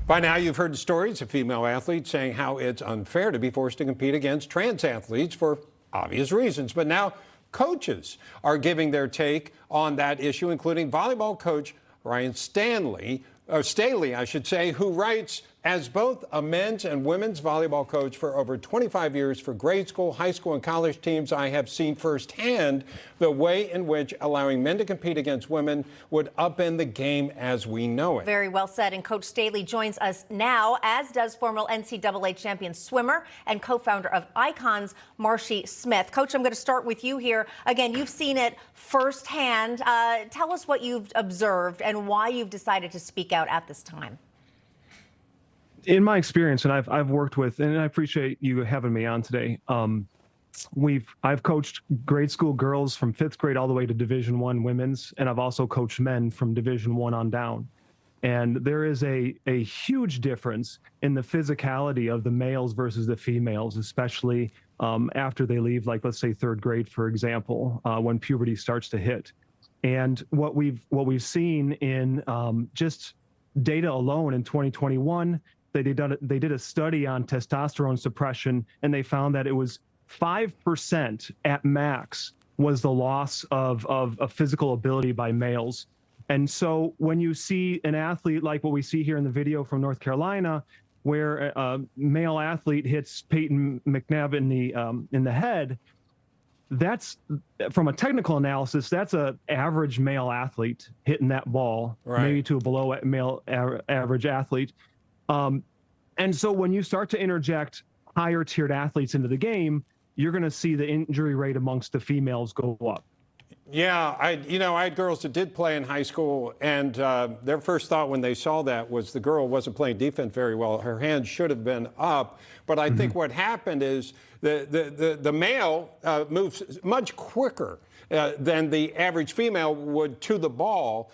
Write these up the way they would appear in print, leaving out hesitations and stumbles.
By now, you've heard the stories of female athletes saying how it's unfair to be forced to compete against trans athletes for obvious reasons. But now coaches are giving their take on that issue, including volleyball coach Rhyen Staley, I should say, who writes, as both a men's and women's volleyball coach for over 25 years for grade school, high school, and college teams, I have seen firsthand the way in which allowing men to compete against women would upend the game as we know it. Very well said. And Coach Staley joins us now, as does former NCAA champion swimmer and co-founder of Icons, Marshi Smith. Coach, I'm going to start with you here. Again, you've seen it firsthand. Tell us what you've observed and why you've decided to speak out at this time. In my experience, and I've worked with, and I appreciate you having me on today. I've coached grade school girls from 5th grade all the way to Division I women's, and I've also coached men from Division I on down. And there is a huge difference in the physicality of the males versus the females, especially after they leave, like let's say 3rd grade, for example, when puberty starts to hit. And what we've seen in just data alone in 2021. They did a study on testosterone suppression, and they found that it was 5% at max was the loss of physical ability by males. And so when you see an athlete like what we see here in the video from North Carolina, where a male athlete hits Peyton McNabb in the head, that's, from a technical analysis, that's a average male athlete hitting that ball, right, maybe to a below male average athlete. And so when you start to interject higher tiered athletes into the game, you're going to see the injury rate amongst the females go up. Yeah, I had girls that did play in high school, and their first thought when they saw that was the girl wasn't playing defense very well. Her hands should have been up. But I think what happened is the male moves much quicker than the average female would to the ball,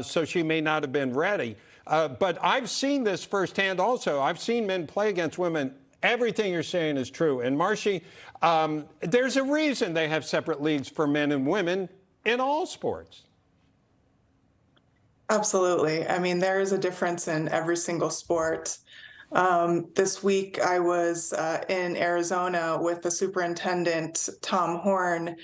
so she may not have been ready. But I've seen this firsthand also. I've seen men play against women. Everything you're saying is true. And Marshi, there's a reason they have separate leagues for men and women in all sports. Absolutely. I mean, there is a difference in every single sport. This week, I was in Arizona with the superintendent, Tom Horn,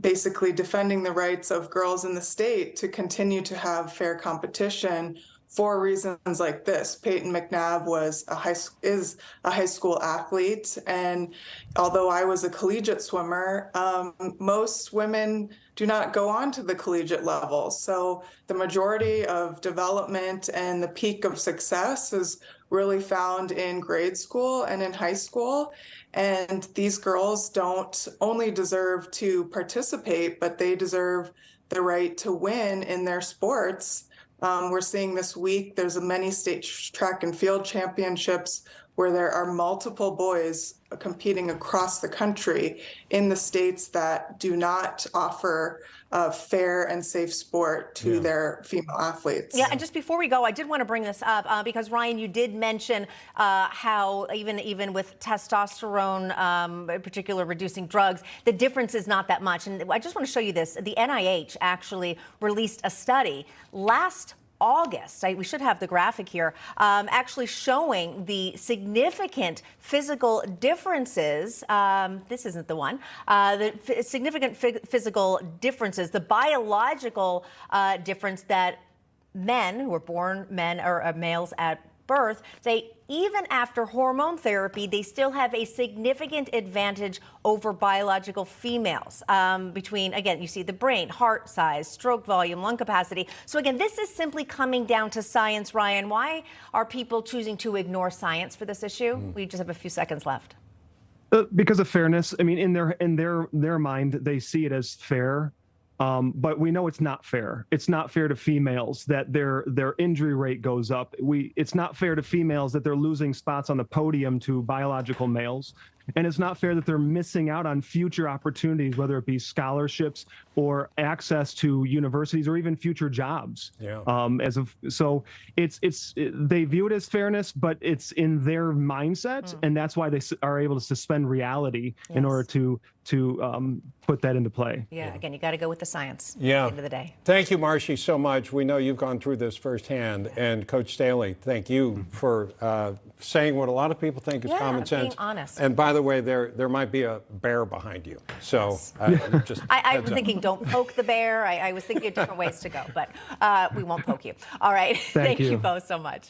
basically defending the rights of girls in the state to continue to have fair competition for reasons like this. Peyton McNabb is a high school athlete, and although I was a collegiate swimmer, most women do not go on to the collegiate level. So the majority of development and the peak of success is really found in grade school and in high school. And these girls don't only deserve to participate, but they deserve the right to win in their sports. We're seeing this week, there's many state track and field championships where there are multiple boys competing across the country in the states that do not offer a fair and safe sport to their female athletes. Yeah, and just before we go, I did want to bring this up because, Rhyen, you did mention how even with testosterone, in particular reducing drugs, the difference is not that much. And I just want to show you this. The NIH actually released a study last August, we should have the graphic here, actually showing the significant physical differences. This isn't the one. The significant physical differences, the biological difference that men who were born men or males at birth, even after hormone therapy, they still have a significant advantage over biological females between, again, you see the brain, heart size, stroke volume, lung capacity. So again, this is simply coming down to science, Rhyen. Why are people choosing to ignore science for this issue? We just have a few seconds left. Because of fairness. I mean, in their mind, they see it as fair. But we know it's not fair. It's not fair to females that their injury rate goes up. It's not fair to females that they're losing spots on the podium to biological males. And it's not fair that they're missing out on future opportunities, whether it be scholarships or access to universities or even future jobs. Yeah. So they view it as fairness, but it's in their mindset, and that's why they are able to suspend reality in order to put that into play. Yeah, again, you got to go with the science Yeah. at the end of the day. Thank you, Marshi, so much. We know you've gone through this firsthand. And Coach Staley, thank you for saying what a lot of people think is common being sense. honest. And by the way, there might be a bear behind you. So just I was heads up. thinking, don't poke the bear. I was thinking of different ways to go, but we won't poke you. All right. Thank you you both so much.